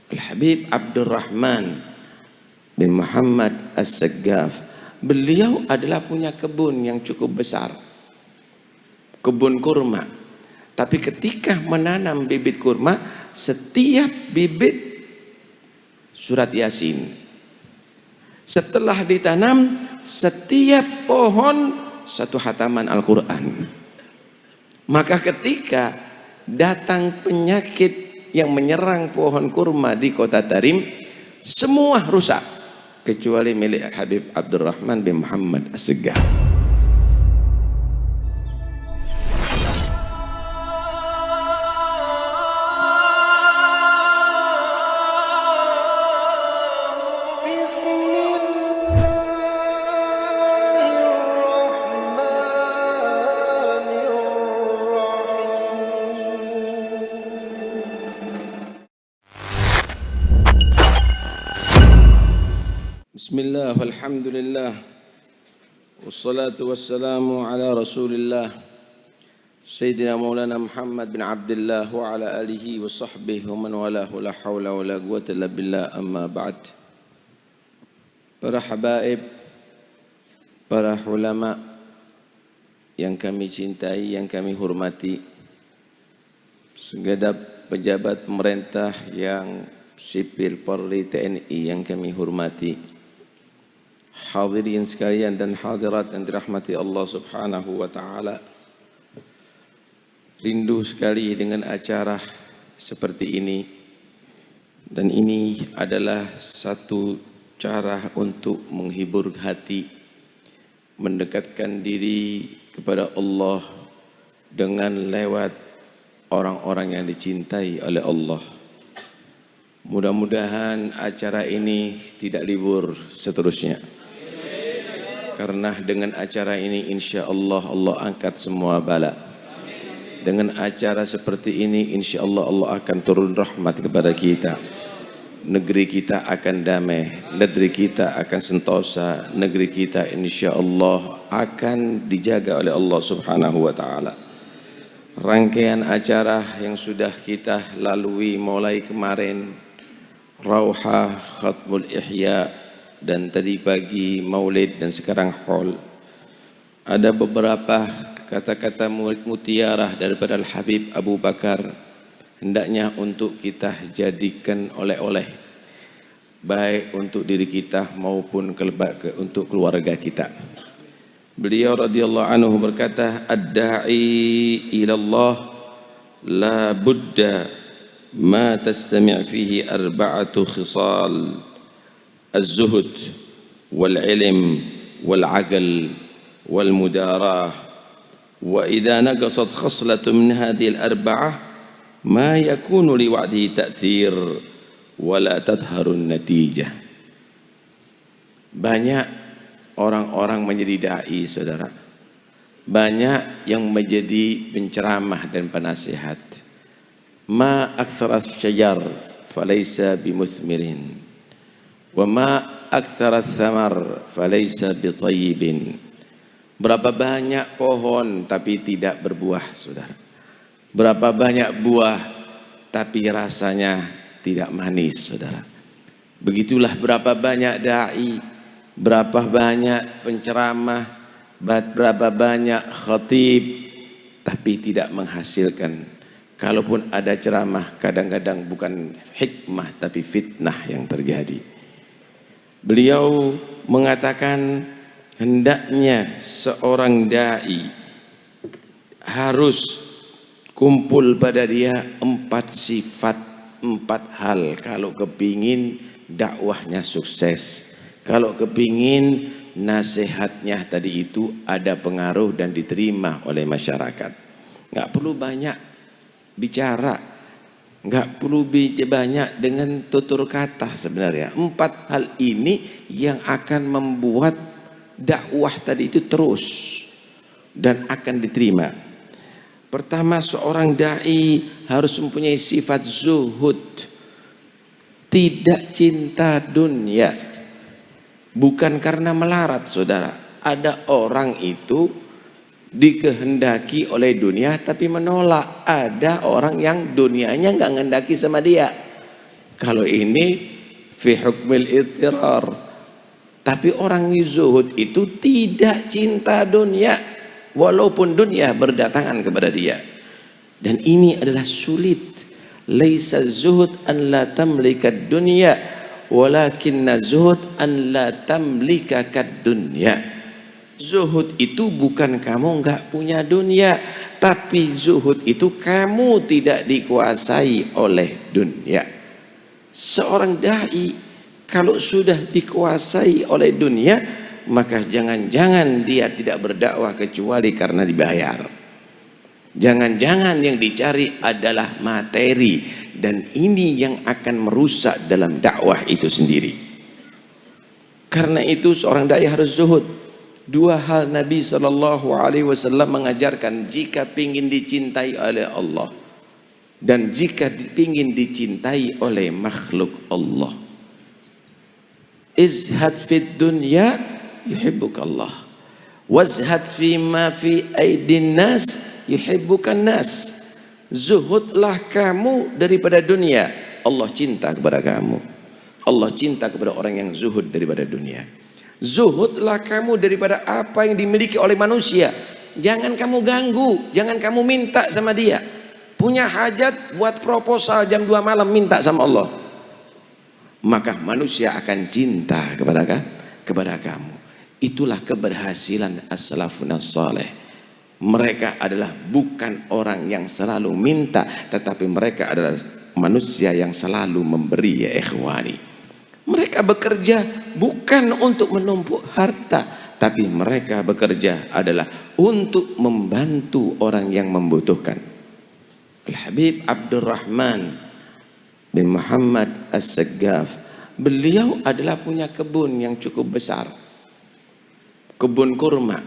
Al-Habib Abdurrahman bin Muhammad As-Saggaf. Beliau adalah punya kebun yang cukup besar, kebun kurma. Tapi ketika menanam bibit kurma, setiap bibit surat Yasin. Setelah ditanam, setiap pohon satu hataman Al-Quran. Maka ketika datang penyakit yang menyerang pohon kurma di kota Tarim, semua rusak kecuali milik Habib Abdurrahman bin Muhammad As-Saggaf. Bismillah, walhamdulillah, wassalatu wassalamu ala rasulillah Sayyidina Maulana Muhammad bin Abdullah wa ala alihi wa sahbihi wa man walahu, la hawla wa la quwwata illa billah, amma ba'd. Para habaib, para ulama yang kami cintai, yang kami hormati, segenap pejabat pemerintah yang sipil, Polri, TNI yang kami hormati, hadirin sekalian dan hadirat yang dirahmati Allah Subhanahu wa taala. Rindu sekali dengan acara seperti ini, dan ini adalah satu cara untuk menghibur hati, mendekatkan diri kepada Allah dengan lewat orang-orang yang dicintai oleh Allah. Mudah-mudahan acara ini tidak libur seterusnya, karena dengan acara ini insya Allah Allah angkat semua bala. Dengan acara seperti ini insya Allah Allah akan turun rahmat kepada kita. Negeri kita akan damai, negeri kita akan sentosa, negeri kita insya Allah akan dijaga oleh Allah Subhanahu wa ta'ala. Rangkaian acara yang sudah kita lalui mulai kemarin, Rauhah, Khatmul Ihya, dan tadi pagi Maulid, dan sekarang Haul. Ada beberapa kata-kata mutiarah daripada Al-Habib Abu Bakar, hendaknya untuk kita jadikan oleh-oleh, baik untuk diri kita maupun untuk keluarga kita. Beliau radhiyallahu anhu berkata, ad-da'i ilallah la budda ma tajtami' fihi arba'atu khisal, az-zuhud wal-ilm wal-aql wal-mudarah. وإذا نقصت خصلة من هذه الأربعة ما يكون لوعده تأثير ولا تظهر النتيجة. Banyak orang-orang menjadi dai, saudara. Banyak yang menjadi penceramah dan penasihat. Ma aktsara syajar falaysa bimuthmirin wa ma aktsara thamar falaysa bitayyibin. Berapa banyak pohon tapi tidak berbuah, saudara. Berapa banyak buah tapi rasanya tidak manis, saudara. Begitulah berapa banyak dai, berapa banyak penceramah, berapa banyak khatib tapi tidak menghasilkan. Kalaupun ada ceramah, kadang-kadang bukan hikmah tapi fitnah yang terjadi. Beliau mengatakan, hendaknya seorang dai harus kumpul pada dia 4 sifat, 4 hal kalau kepingin dakwahnya sukses, kalau kepingin nasihatnya tadi itu ada pengaruh dan diterima oleh masyarakat. Nggak perlu banyak bicara, nggak perlu banyak dengan tutur kata. Sebenarnya 4 hal ini yang akan membuat dakwah tadi itu terus dan akan diterima. Pertama, seorang dai harus mempunyai sifat zuhud, tidak cinta dunia. Bukan karena melarat, saudara. Ada orang itu dikehendaki oleh dunia tapi menolak. Ada orang yang dunianya nggak ngendaki sama dia, Kalau ini fi hukmil ittirar. Tapi orang zuhud itu tidak cinta dunia, walaupun dunia berdatangan kepada dia. Dan ini adalah sulit. Laisa zuhud an la tamlika dunya, walakinna zuhud an la tamlika kad dunya. Zuhud itu bukan kamu enggak punya dunia, tapi zuhud itu kamu tidak dikuasai oleh dunia. Seorang dai kalau sudah dikuasai oleh dunia, maka jangan-jangan dia tidak berdakwah kecuali karena dibayar. Jangan-jangan yang dicari adalah materi, dan ini yang akan merusak dalam dakwah itu sendiri. Karena itu seorang dai harus zuhud. Dua hal Nabi SAW mengajarkan jika ingin dicintai oleh Allah dan jika ingin dicintai oleh makhluk Allah. Izhad fid dunya yuhibbukallah, wazhad fi ma fi aidin nas yuhibbukan nas. Zuhudlah kamu daripada dunia, Allah cinta kepada kamu. Allah cinta kepada orang yang zuhud daripada dunia. Zuhudlah kamu daripada apa yang dimiliki oleh manusia. Jangan kamu ganggu, jangan kamu minta sama dia. Punya hajat buat proposal jam 2 malam minta sama Allah, maka manusia akan cinta kepada kamu. Itulah keberhasilan as-salafun as-salih. Mereka adalah bukan orang yang selalu minta, tetapi mereka adalah manusia yang selalu memberi, ya ikhwani. Mereka bekerja bukan untuk menumpuk harta, tapi mereka bekerja adalah untuk membantu orang yang membutuhkan. Al-Habib Abdurrahman bin Muhammad As-Saggaf, beliau adalah punya kebun yang cukup besar, kebun kurma.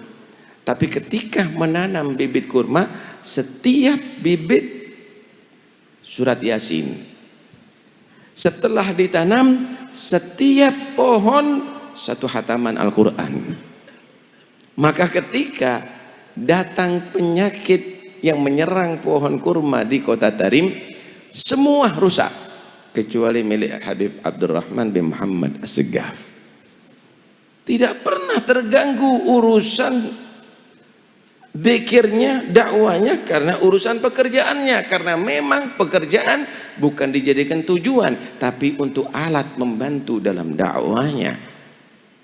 Tapi ketika menanam bibit kurma, setiap bibit surat Yasin. Setelah ditanam, setiap pohon satu hataman Al-Quran. Maka ketika datang penyakit yang menyerang pohon kurma di kota Tarim, semua rusak kecuali milik Habib Abdurrahman bin Muhammad As-Saggaf. Tidak pernah terganggu urusan zikirnya, dakwanya, karena urusan pekerjaannya. Karena memang pekerjaan bukan dijadikan tujuan, tapi untuk alat membantu dalam dakwanya.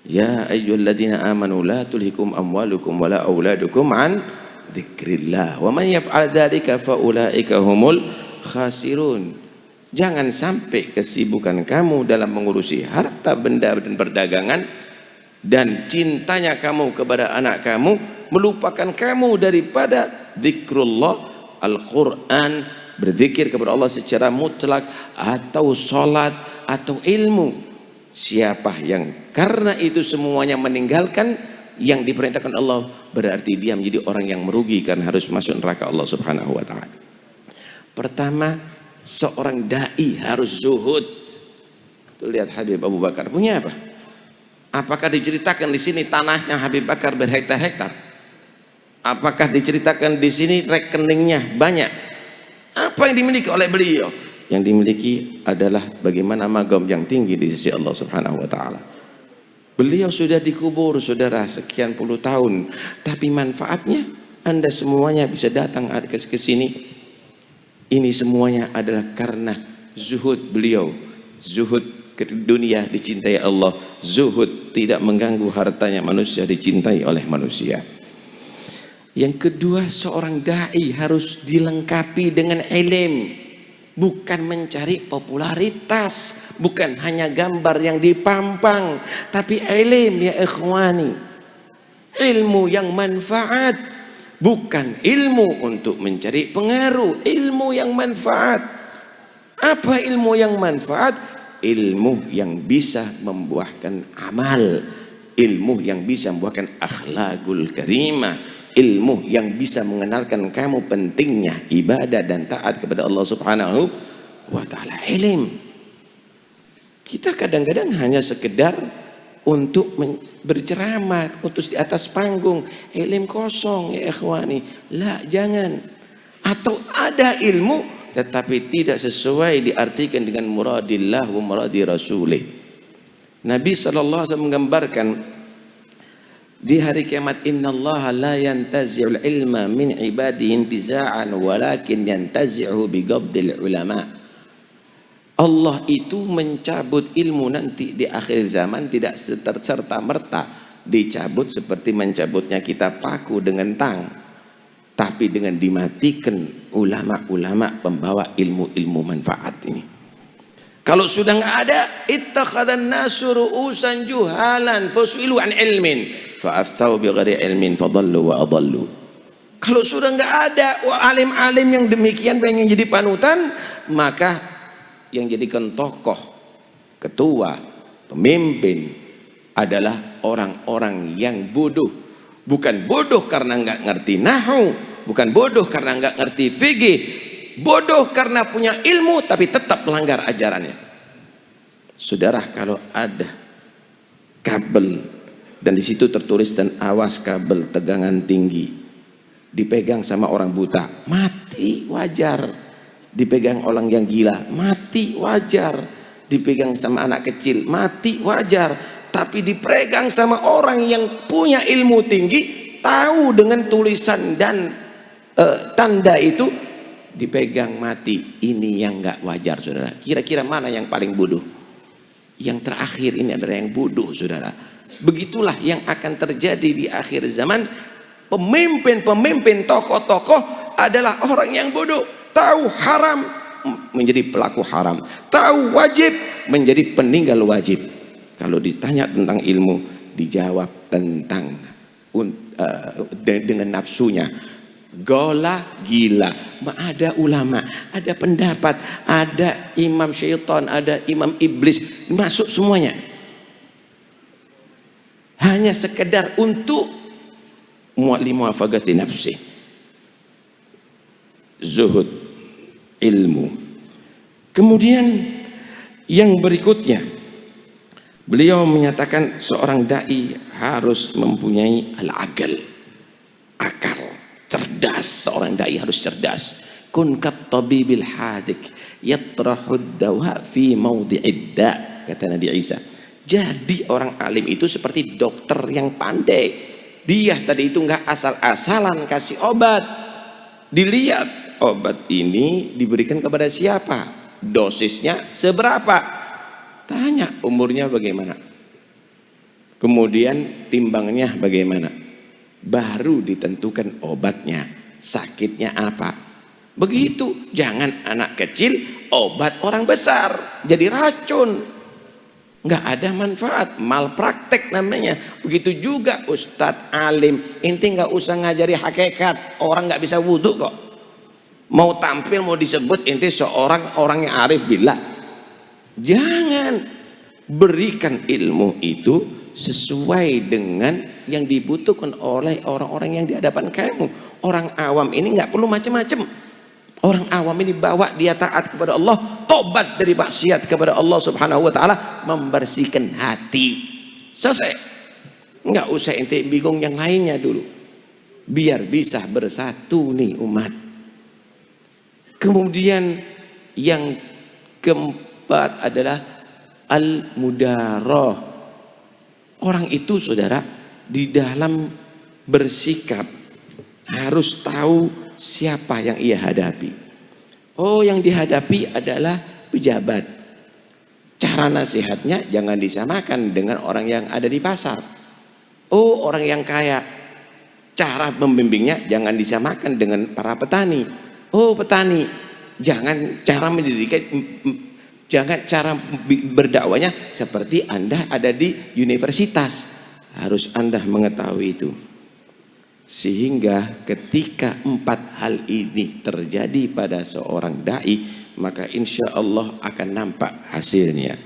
Ya ayyuhalladzina amanu la tulhikum amwalukum wala auladukum an dzikrillah wa man yaf'al dzalika fa ulaika humul khasirun. Jangan sampai kesibukan kamu dalam mengurusi harta benda dan perdagangan dan cintanya kamu kepada anak kamu melupakan kamu daripada zikrullah, Al-Quran, berzikir kepada Allah secara mutlak, atau sholat, atau ilmu. Siapa yang karena itu semuanya meninggalkan yang diperintahkan Allah, berarti dia menjadi orang yang merugi karena harus masuk neraka Allah Subhanahu wa ta'ala. Pertama, seorang dai harus zuhud. Tuh lihat Habib Abu Bakar punya apa? Apakah diceritakan di sini tanahnya Habib Bakar berhektar-hektar? Apakah diceritakan di sini rekeningnya banyak? Apa yang dimiliki oleh beliau? Yang dimiliki adalah bagaimana magam yang tinggi di sisi Allah Subhanahu wa ta'ala. Beliau sudah dikubur, saudara, sekian puluh tahun, tapi manfaatnya Anda semuanya bisa datang ke sini. Ini semuanya adalah karena zuhud beliau. Zuhud ke dunia dicintai Allah, zuhud tidak mengganggu hartanya manusia dicintai oleh manusia. Yang kedua, seorang dai harus dilengkapi dengan ilmu, bukan mencari popularitas, bukan hanya gambar yang dipampang, tapi ilmu, ya ikhwani, ilmu yang manfaat, bukan ilmu untuk mencari pengaruh, ilmu yang manfaat. Apa ilmu yang manfaat? Ilmu yang bisa membuahkan amal, ilmu yang bisa membuahkan akhlakul karimah, ilmu yang bisa mengenalkan kamu pentingnya ibadah dan taat kepada Allah Subhanahu wa ta'ala. Ilmu kita kadang-kadang hanya sekedar untuk berceramah, untuk di atas panggung, ilmu kosong, ya ikhwani. La, jangan. Atau ada ilmu tetapi tidak sesuai diartikan dengan muradillah wa muradi rasulih. Nabi SAW menggambarkan di hari kiamat, innallaha la yantazi'ul ilma min ibadihi intiza'an walakin yantazi'uhu biqabdil ulama. Allah itu mencabut ilmu nanti di akhir zaman tidak serta-merta dicabut seperti mencabutnya kita paku dengan tang, tapi dengan dimatikan ulama-ulama pembawa ilmu-ilmu manfaat ini. Kalau sudah nggak ada, ittakhadhan nasu ru'usan juhalan fasu'ilu an ilmin fa'aftau bighairi ilmin fadallu wa adallu. Kalau sudah nggak ada alim-alim yang demikian pengen jadi panutan, maka yang jadikan tokoh, ketua, pemimpin adalah orang-orang yang bodoh. Bukan bodoh karena nggak ngerti nahwu, bukan bodoh karena nggak ngerti fikih, bodoh karena punya ilmu tapi tetap melanggar ajarannya. Saudara, kalau ada kabel dan di situ tertulis dan awas kabel tegangan tinggi, dipegang sama orang buta, mati wajar. Dipegang orang yang gila, mati wajar. Dipegang sama anak kecil, mati wajar. Tapi dipegang sama orang yang punya ilmu tinggi, tahu dengan tulisan dan tanda itu, dipegang mati. Ini yang nggak wajar, saudara. Kira-kira mana yang paling bodoh? Yang terakhir ini adalah yang bodoh, saudara. Begitulah yang akan terjadi di akhir zaman. Pemimpin-pemimpin, tokoh-tokoh adalah orang yang bodoh. Tahu haram menjadi pelaku haram, tahu wajib menjadi peninggal wajib. Kalau ditanya tentang ilmu, dijawab tentang dengan nafsunya. Gola gila. Ada ulama, ada pendapat, ada imam syaitan, ada imam iblis, masuk semuanya. Hanya sekedar untuk muwafaqati nafsi. Zuhud, ilmu. Kemudian yang berikutnya, beliau menyatakan seorang dai harus mempunyai al-aqal, akal, cerdas. Seorang dai harus cerdas. Kun kat tabibil hadik yatrahud dawa fi mawdi'id da, kata Nabi Isa. Jadi orang alim itu seperti dokter yang pandai. Dia tadi itu nggak asal-asalan kasih obat. Dilihat obat ini diberikan kepada siapa, dosisnya seberapa, tanya umurnya bagaimana, kemudian timbangnya bagaimana, baru ditentukan obatnya, sakitnya apa. Begitu, jangan anak kecil obat orang besar jadi racun, nggak ada manfaat, malpraktek namanya. Begitu juga ustadz alim, inti nggak usah ngajari hakikat, orang nggak bisa wudhu kok. Mau tampil, mau disebut inti seorang orang yang arif billah. Jangan, berikan ilmu itu sesuai dengan yang dibutuhkan oleh orang-orang yang di hadapan kamu. Orang awam ini nggak perlu macam-macam. Orang awam ini bawa dia taat kepada Allah, tobat dari maksiat kepada Allah Subhanahu wa taala, membersihkan hati. Selesai. Nggak usah inti bingung yang lainnya dulu. Biar bisa bersatu nih umat. Kemudian yang keempat adalah al-mudarah. Orang itu, saudara, di dalam bersikap harus tahu siapa yang ia hadapi. Oh, yang dihadapi adalah pejabat. Cara nasihatnya jangan disamakan dengan orang yang ada di pasar. Oh, orang yang kaya. Cara membimbingnya jangan disamakan dengan para petani. Oh, petani, jangan cara mendidikan, jangan cara berdakwanya seperti Anda ada di universitas. Harus Anda mengetahui itu. Sehingga ketika empat hal ini terjadi pada seorang dai, maka insya Allah akan nampak hasilnya.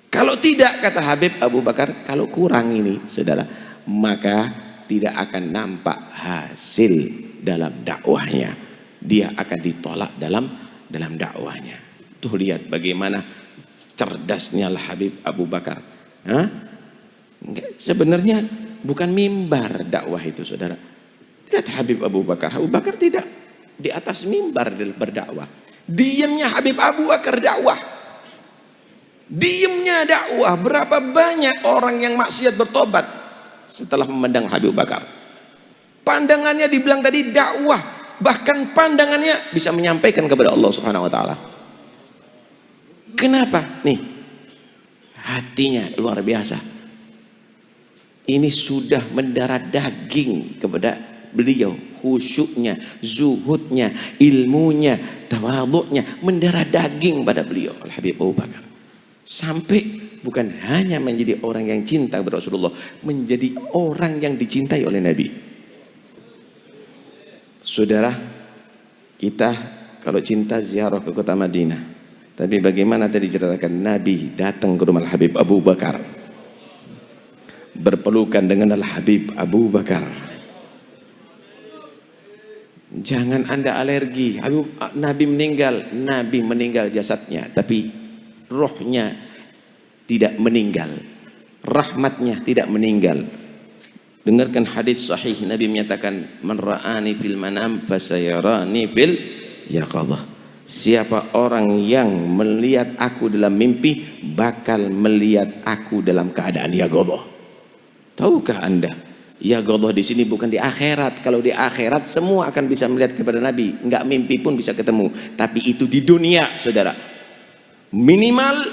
Kalau tidak, kata Habib Abu Bakar, kalau kurang ini, saudara, maka tidak akan nampak hasil dalam dakwahnya. Dia akan ditolak dalam dakwahnya. Tuh lihat bagaimana cerdasnya Habib Abu Bakar. Sebenarnya bukan mimbar dakwah itu, saudara. Lihat Habib Abu Bakar. Abu Bakar tidak di atas mimbar berdakwah. Diamnya Habib Abu Bakar dakwah. Diamnya dakwah. Berapa banyak orang yang maksiat bertobat setelah memandang Habib Bakar. Pandangannya dibilang tadi dakwah, bahkan pandangannya bisa menyampaikan kepada Allah Subhanahu wa taala. Kenapa? Nih, hatinya luar biasa. Ini sudah mendarah daging kepada beliau, khusyuknya, zuhudnya, ilmunya, tawadhu'nya mendarah daging pada beliau Al Habib Abu Bakar. Sampai bukan hanya menjadi orang yang cinta kepada Rasulullah, menjadi orang yang dicintai oleh Nabi. Saudara, kita kalau cinta ziarah ke kota Madinah, tapi bagaimana tadi ceritakan Nabi datang ke rumah Al Habib Abu Bakar, berpelukan dengan Al Habib Abu Bakar. Jangan Anda alergi. Nabi meninggal jasadnya, tapi rohnya tidak meninggal, rahmatnya tidak meninggal. Dengarkan hadis sahih, Nabi menyatakan, man ra'ani fil manam fasayarani fil yaqadhah. Siapa orang yang melihat aku dalam mimpi bakal melihat aku dalam keadaan yaqadhah. Tahukah Anda, yaqadhah di sini bukan di akhirat. Kalau di akhirat semua akan bisa melihat kepada Nabi, enggak mimpi pun bisa ketemu. Tapi itu di dunia, saudara. Minimal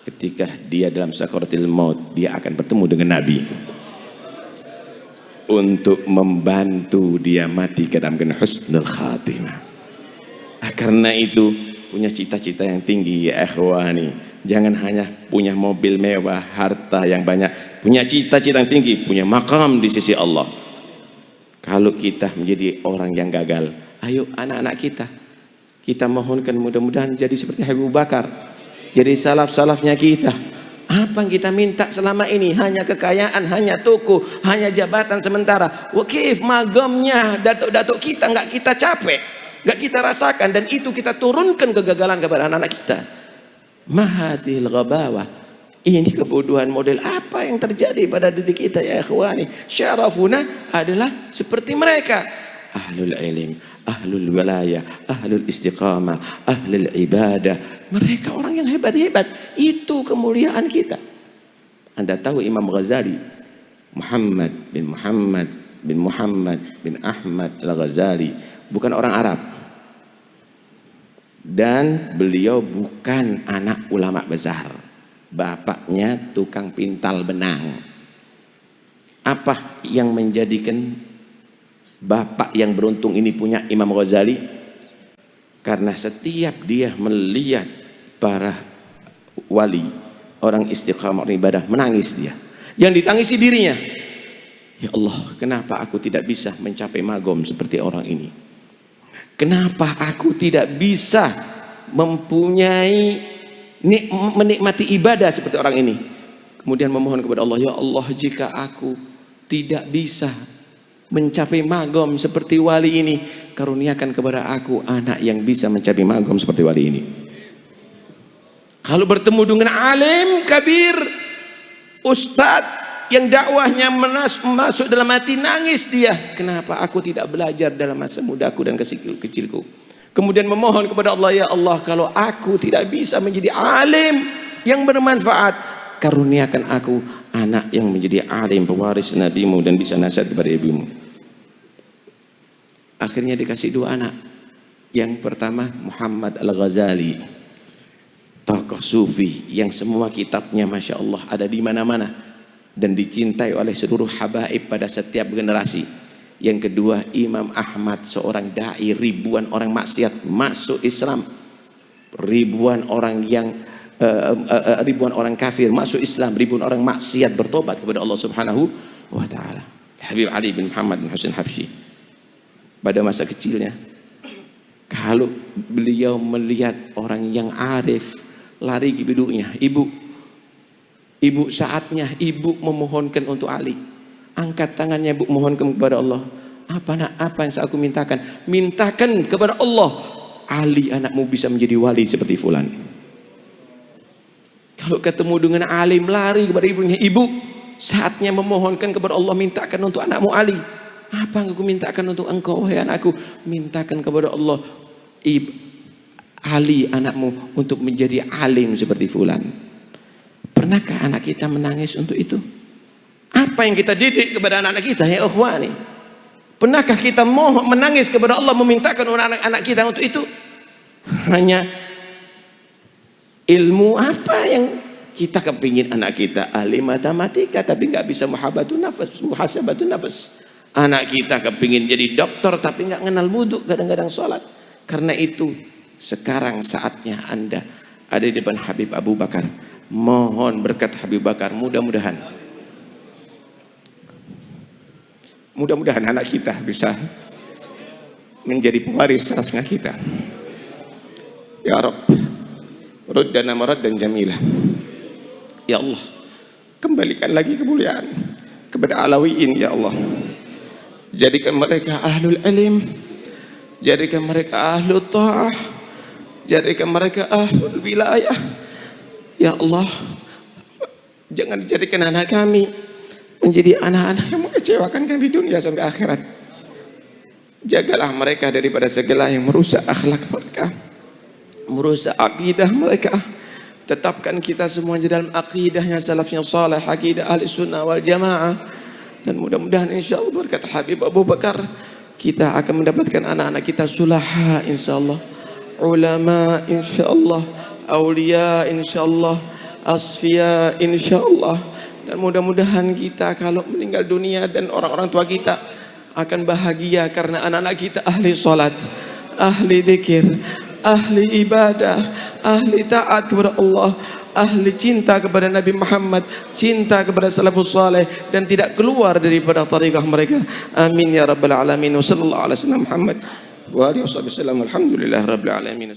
ketika dia dalam sakaratul maut, dia akan bertemu dengan Nabi untuk membantu dia mati ke dalam husnul khatimah. Karena itu punya cita-cita yang tinggi ya ikhwani. Jangan hanya punya mobil mewah, harta yang banyak, punya cita-cita yang tinggi, punya makam di sisi Allah. Kalau kita menjadi orang yang gagal, ayo anak-anak kita mohonkan mudah-mudahan jadi seperti Habib Bakar, jadi salaf-salafnya kita. Apa yang kita minta selama ini? Hanya kekayaan, hanya toko, hanya jabatan sementara. Wakif magamnya datuk-datuk kita nggak kita capek, nggak kita rasakan, dan itu kita turunkan kegagalan kepada anak-anak kita. Mahadil ghabawah. Ini kebodohan model apa yang terjadi pada diri kita ya ikhwani. Syarafuna adalah seperti mereka, ahlul ilm, ahlul wilayah, ahlul istiqamah, ahlul ibadah. Mereka orang yang hebat-hebat. Itu kemuliaan kita. Anda tahu Imam Ghazali, Muhammad bin Ahmad Al-Ghazali, bukan orang Arab. Dan beliau bukan anak ulama besar. Bapaknya tukang pintal benang. Apa yang menjadikan bapak yang beruntung ini punya Imam Ghazali? Karena setiap dia melihat para wali, orang istiqamah, orang ibadah, menangis dia. Yang ditangisi dirinya. Ya Allah, kenapa aku tidak bisa mencapai magom seperti orang ini? Kenapa aku tidak bisa mempunyai menikmati ibadah seperti orang ini? Kemudian memohon kepada Allah, ya Allah, jika aku tidak bisa mencapai magom seperti wali ini, karuniakan kepada aku anak yang bisa mencapai magom seperti wali ini. Kalau bertemu dengan alim kabir, ustadz yang dakwahnya masuk dalam hati, nangis dia. Kenapa aku tidak belajar dalam masa mudaku dan kecilku? Kemudian memohon kepada Allah, ya Allah, kalau aku tidak bisa menjadi alim yang bermanfaat, karuniakan aku anak yang menjadi alim pewaris nabimu dan bisa nasihat kepada ibumu. Akhirnya dikasih dua anak. Yang pertama Muhammad Al-Ghazali, tokoh sufi yang semua kitabnya Masya Allah ada di mana-mana dan dicintai oleh seluruh habaib pada setiap generasi. Yang kedua Imam Ahmad, seorang dai, ribuan orang maksiat masuk Islam, ribuan orang kafir masuk Islam, ribuan orang maksiat bertobat kepada Allah Subhanahu wa taala. Habib Ali bin Muhammad bin Husain Habsyi, pada masa kecilnya, kalau beliau melihat orang yang arif, lari ke ibunya, ibu saatnya ibu memohonkan untuk Ali. Angkat tangannya ibu, mohonkan kepada Allah. Apa yang aku mintakan? Mintakan kepada Allah, Ali anakmu bisa menjadi wali seperti fulan. Kalau ketemu dengan alim, lari kepada ibunya, ibu saatnya memohonkan kepada Allah, mintakan untuk anakmu Ali. Apa yang aku mintakan untuk engkau wahai anakku? Mintakan kepada Allah Ali anakmu untuk menjadi alim seperti fulan. Pernahkah anak kita menangis untuk itu? Apa yang kita didik kepada anak-anak kita ya ikhwani? Pernahkah kita mau menangis kepada Allah memintakan anak-anak kita untuk itu? Hanya ilmu apa yang kita kepingin anak kita ahli matematika tapi nggak bisa muhasabatun nafas. Anak kita kepingin jadi dokter tapi nggak kenal wudhu, kadang-kadang sholat. Karena itu sekarang saatnya Anda ada di depan Habib Abu Bakar. Mohon berkat Habib Bakar, mudah-mudahan anak kita bisa menjadi pewaris salafnya kita. Ya Rabb, ruddana maraddan jamilah. Ya Allah, kembalikan lagi kemuliaan kepada Alawiyin ya Allah. Jadikan mereka ahlul ilm, jadikan mereka ahlul ta'ah, jadikan mereka ahlul wilayah. Ya Allah, jangan jadikan anak kami menjadi anak-anak yang mengecewakan kami dunia sampai akhirat. Jagalah mereka daripada segala yang merusak akhlak mereka, merusak akidah mereka. Tetapkan kita semuanya dalam akidahnya salafnya salih, akidah ahli sunnah wal jamaah. Dan mudah-mudahan insyaAllah berkat Habib Abu Bakar kita akan mendapatkan anak-anak kita sulaha insyaAllah, ulama insyaAllah, aulia insyaAllah, asfiya insyaAllah. Dan mudah-mudahan kita kalau meninggal dunia dan orang-orang tua kita akan bahagia karena anak-anak kita ahli salat, ahli zikir, ahli ibadah, ahli taat kepada Allah, ahli cinta kepada Nabi Muhammad, cinta kepada salafus saleh, dan tidak keluar daripada tariqah mereka. Amin ya rabbal alamin. Wa sallallahu ala sayyidina Muhammad wa alihi wasallam. Alhamdulillah rabbil alamin.